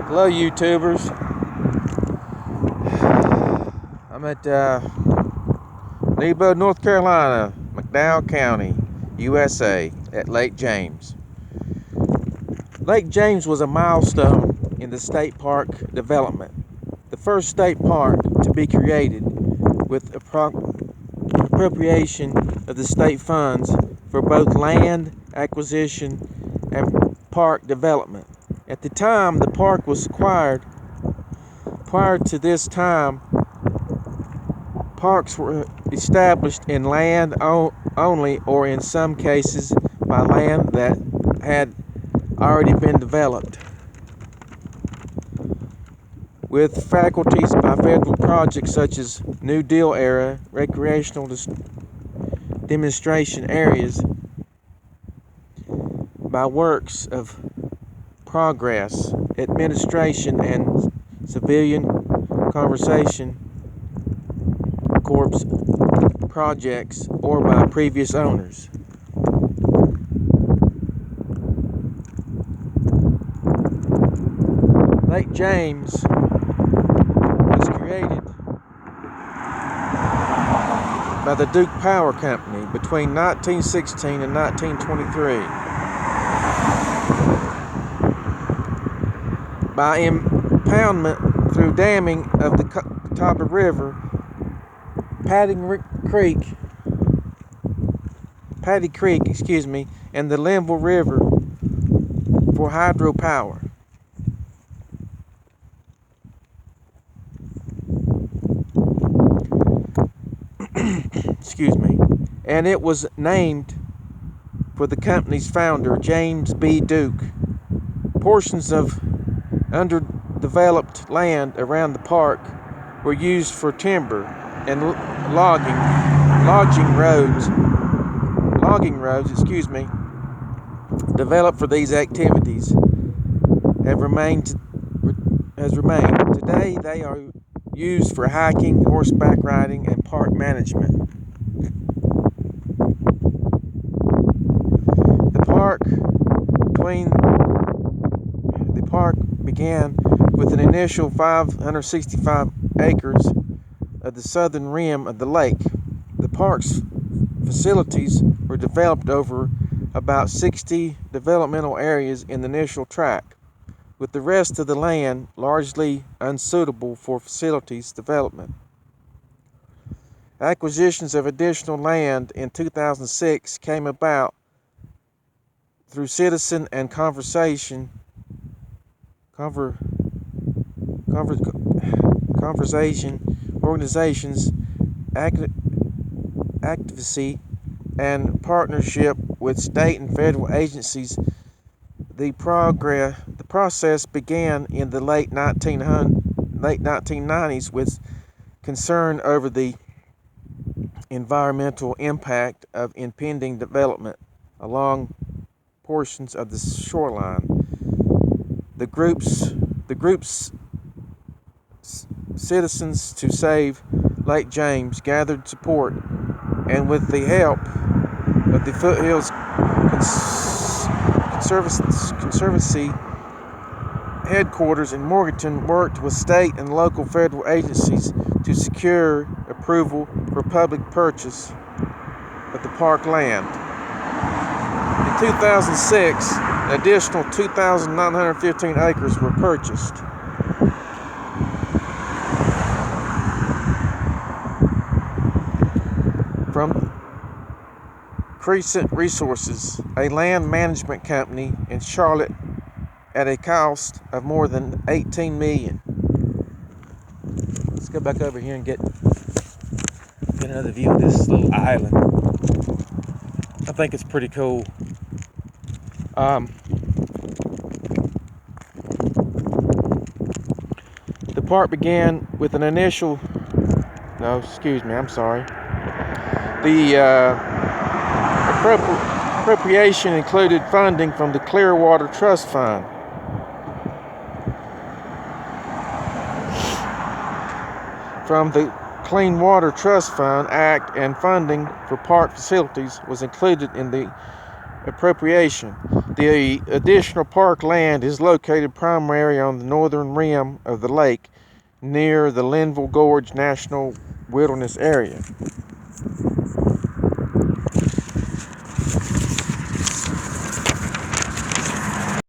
Hello YouTubers. I'm at Nebo, North Carolina, McDowell County, USA, at Lake James. Lake James was a milestone in the state park development. The first state park to be created with appropriation of the state funds for both land acquisition and park development. At the time the park was acquired, prior to this time, parks were established in land only, or in some cases by land that had already been developed, with faculties by federal projects such as New Deal era recreational demonstration areas, by works of progress administration and civilian conservation corps projects, or by previous owners. Lake James was created by the Duke Power Company between 1916 and 1923. By impoundment through damming of the Catawba River, Paddy Creek, and the Linville River for hydropower. And it was named for the company's founder, James B. Duke. Portions of underdeveloped land around the park were used for timber and logging roads, developed for these activities has remained. Today they are used for hiking, horseback riding, and park management. The park began with an initial 565 acres of the southern rim of the lake. The park's facilities were developed over about 60 developmental areas in the initial tract, with the rest of the land largely unsuitable for facilities development. Acquisitions of additional land in 2006 came about through citizen and conservation organizations, advocacy, and partnership with state and federal agencies. The process began in the late 1990s with concern over the environmental impact of impending development along portions of the shoreline. The group's citizens to save Lake James gathered support, and with the help of the Foothills Conservancy headquarters in Morganton, worked with state and local federal agencies to secure approval for public purchase of the park land. In 2006, an additional 2,915 acres were purchased. From Crescent Resources, a land management company in Charlotte, at a cost of more than $18 million. Let's go back over here and get another view of this little island. I think it's pretty cool. The park began with an initial, The appropriation included funding from the Clearwater Trust Fund, from the Clean Water Trust Fund Act, and funding for park facilities was included in the appropriation. The additional park land is located primarily on the northern rim of the lake near the Linville Gorge National Wilderness Area.